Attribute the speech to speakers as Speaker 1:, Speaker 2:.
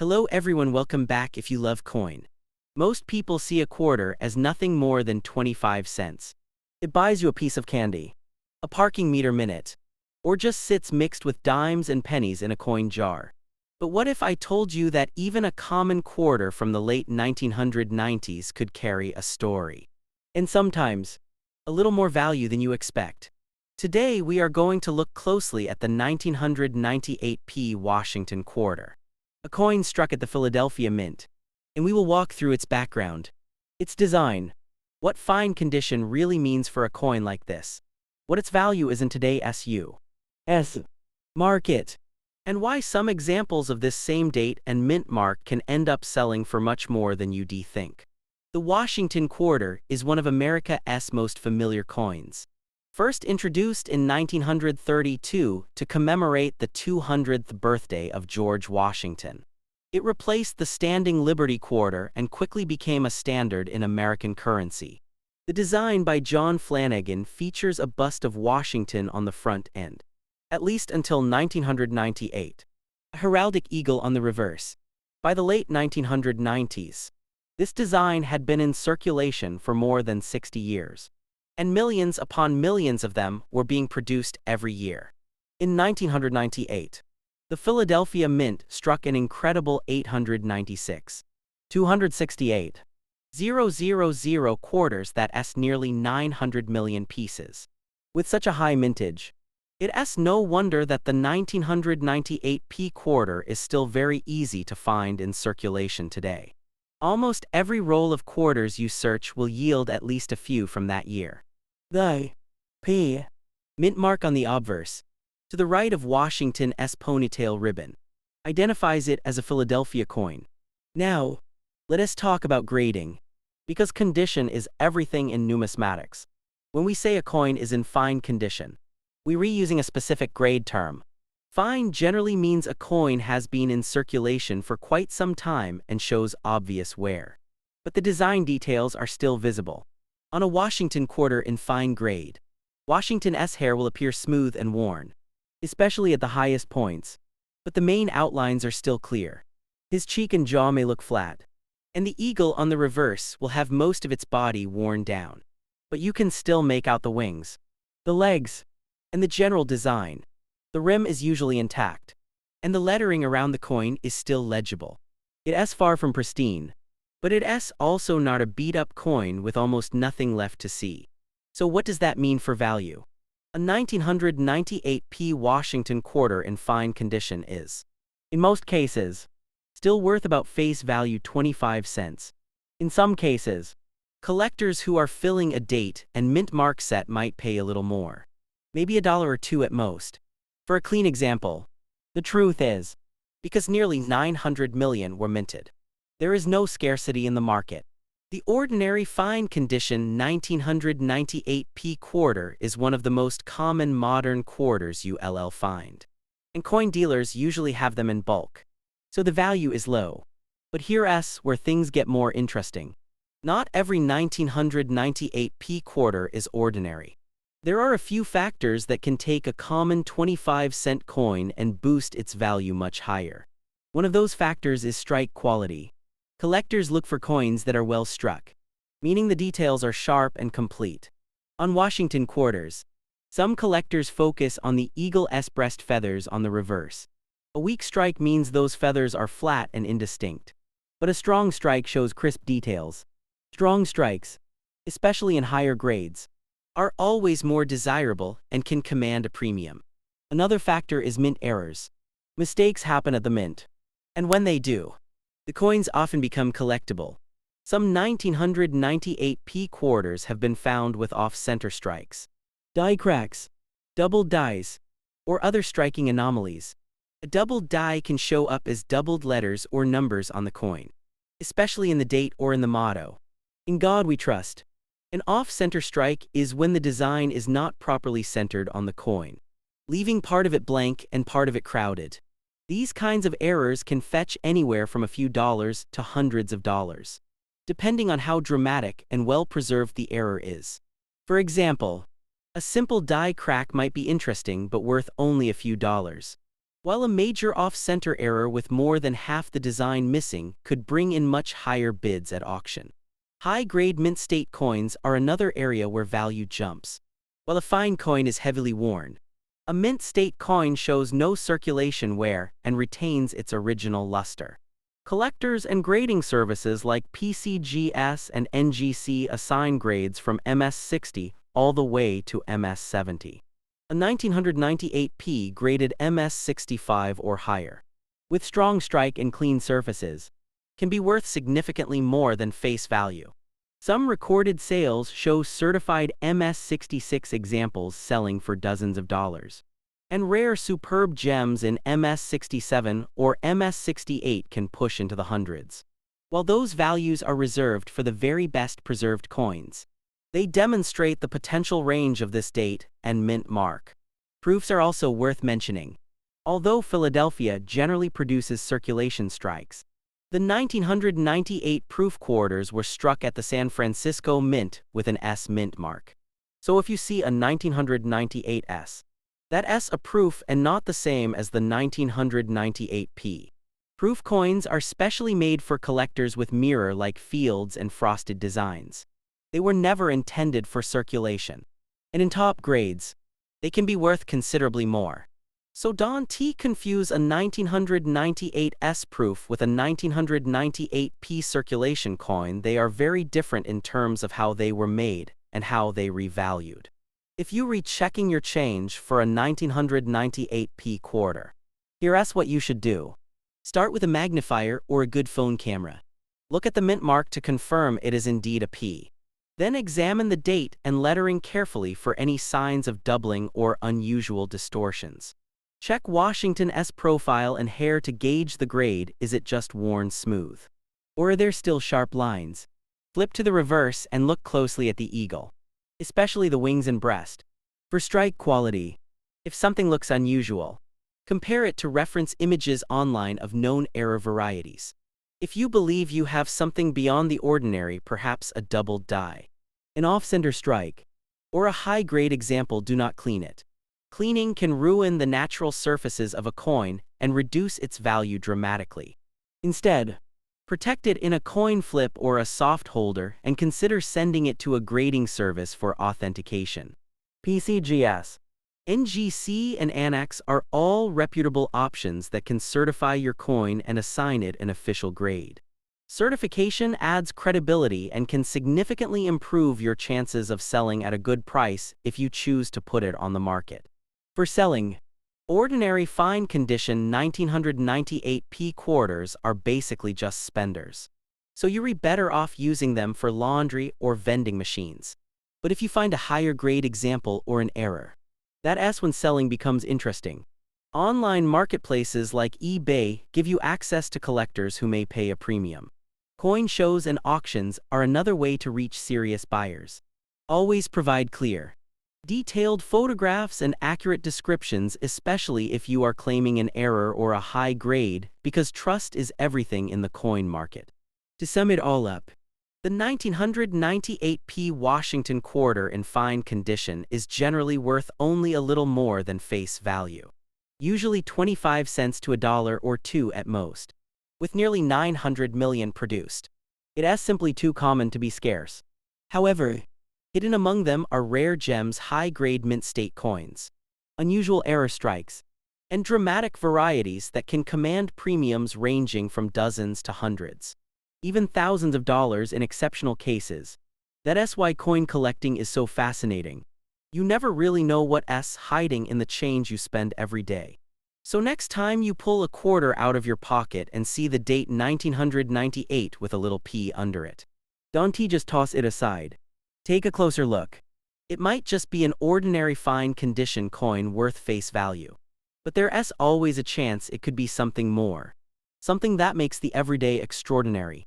Speaker 1: Hello everyone, welcome back. If you love coin. Most people see a quarter as nothing more than 25 cents. It buys you a piece of candy, a parking meter minute, or just sits mixed with dimes and pennies in a coin jar. But what if I told you that even a common quarter from the late 1990s could carry a story? And sometimes, a little more value than you expect. Today we are going to look closely at the 1998p Washington quarter, a coin struck at the Philadelphia Mint, and we will walk through its background, its design, what fine condition really means for a coin like this, what its value is in today's U.S. market, and why some examples of this same date and mint mark can end up selling for much more than you'd think. The Washington quarter is one of America's most familiar coins. First introduced in 1932 to commemorate the 200th birthday of George Washington. It replaced the standing Liberty quarter and quickly became a standard in American currency. The design by John Flanagan features a bust of Washington on the front end, at least until 1998. A heraldic eagle on the reverse. By the late 1990s, this design had been in circulation for more than 60 years. And millions upon millions of them were being produced every year. In 1998, the Philadelphia Mint struck an incredible 268,000 quarters, that's nearly 900 million pieces. With such a high mintage, it's no wonder that the 1998p quarter is still very easy to find in circulation today. Almost every roll of quarters you search will yield at least a few from that year. The P mint mark on the obverse, to the right of Washington's ponytail ribbon, identifies it as a Philadelphia coin. Now, let us talk about grading, because condition is everything in numismatics. When we say a coin is in fine condition, we're reusing a specific grade term. Fine generally means a coin has been in circulation for quite some time and shows obvious wear. But the design details are still visible. On a Washington quarter in fine grade, Washington's hair will appear smooth and worn, especially at the highest points, but the main outlines are still clear. His cheek and jaw may look flat, and the eagle on the reverse will have most of its body worn down, but you can still make out the wings, the legs, and the general design. The rim is usually intact, and the lettering around the coin is still legible. It's far from pristine, but it's also not a beat-up coin with almost nothing left to see. So what does that mean for value? A 1998p Washington quarter in fine condition is, in most cases, still worth about face value 25 cents. In some cases, collectors who are filling a date and mint mark set might pay a little more. Maybe $1 or $2 at most. For a clean example, the truth is, because nearly 900 million were minted, there is no scarcity in the market. The ordinary fine condition 1998p quarter is one of the most common modern quarters you'll find. And coin dealers usually have them in bulk, so the value is low. But here's where things get more interesting. Not every 1998p quarter is ordinary. There are a few factors that can take a common 25-cent coin and boost its value much higher. One of those factors is strike quality. Collectors look for coins that are well struck, meaning the details are sharp and complete. On Washington quarters, some collectors focus on the eagle's breast feathers on the reverse. A weak strike means those feathers are flat and indistinct, but a strong strike shows crisp details. Strong strikes, especially in higher grades, are always more desirable and can command a premium. Another factor is mint errors. Mistakes happen at the mint, and when they do, the coins often become collectible. Some 1998p quarters have been found with off-center strikes, die cracks, doubled dies, or other striking anomalies. A doubled die can show up as doubled letters or numbers on the coin, especially in the date or in the motto, "In God We Trust." An off-center strike is when the design is not properly centered on the coin, leaving part of it blank and part of it crowded. These kinds of errors can fetch anywhere from a few dollars to hundreds of dollars, depending on how dramatic and well-preserved the error is. For example, a simple die crack might be interesting but worth only a few dollars. while a major off-center error with more than half the design missing could bring in much higher bids at auction. High-grade mint state coins are another area where value jumps. While a fine coin is heavily worn, a mint state coin shows no circulation wear and retains its original luster. Collectors and grading services like PCGS and NGC assign grades from MS60 all the way to MS70. A 1998P graded MS65 or higher, with strong strike and clean surfaces, can be worth significantly more than face value. Some recorded sales show certified MS66 examples selling for dozens of dollars, and rare superb gems in MS67 or MS68 can push into the hundreds. While those values are reserved for the very best preserved coins, they demonstrate the potential range of this date and mint mark. Proofs are also worth mentioning. Although Philadelphia generally produces circulation strikes, the 1998 proof quarters were struck at the San Francisco Mint with an S mint mark. So if you see a 1998 S, that S a proof and not the same as the 1998 P. Proof coins are specially made for collectors with mirror-like fields and frosted designs. They were never intended for circulation, and in top grades, they can be worth considerably more. So don't confuse a 1998 S proof with a 1998 P circulation coin. They are very different in terms of how they were made and how they revalued. If you rechecking your change for a 1998 P quarter, here's what you should do. Start with a magnifier or a good phone camera. Look at the mint mark to confirm it is indeed a P. Then examine the date and lettering carefully for any signs of doubling or unusual distortions. Check Washington's profile and hair to gauge the grade. Is it just worn smooth? Or are there still sharp lines? Flip to the reverse and look closely at the eagle, especially the wings and breast. For strike quality, if something looks unusual, compare it to reference images online of known error varieties. If you believe you have something beyond the ordinary, perhaps a doubled die, an off-center strike, or a high-grade example, do not clean it. Cleaning can ruin the natural surfaces of a coin and reduce its value dramatically. Instead, protect it in a coin flip or a soft holder and consider sending it to a grading service for authentication. PCGS, NGC, and Annex are all reputable options that can certify your coin and assign it an official grade. Certification adds credibility and can significantly improve your chances of selling at a good price if you choose to put it on the market. For selling, ordinary fine condition 1998 P quarters are basically just spenders, so you're better off using them for laundry or vending machines. But if you find a higher grade example or an error, that's when selling becomes interesting. Online marketplaces like eBay give you access to collectors who may pay a premium. Coin shows and auctions are another way to reach serious buyers. Always provide clear, detailed photographs and accurate descriptions, especially if you are claiming an error or a high grade, because trust is everything in the coin market. To sum it all up, the 1998 P Washington quarter in fine condition is generally worth only a little more than face value, usually 25 cents to $1 or $2 at most. With nearly 900 million produced, it's simply too common to be scarce. However, hidden among them are rare gems, high-grade mint state coins, unusual error strikes, and dramatic varieties that can command premiums ranging from dozens to hundreds, even thousands of dollars in exceptional cases. That's why coin collecting is so fascinating. You never really know what's hiding in the change you spend every day. So next time you pull a quarter out of your pocket and see the date 1998 with a little P under it, don't just toss it aside. Take a closer look. It might just be an ordinary fine condition coin worth face value, but there's always a chance it could be something more, something that makes the everyday extraordinary.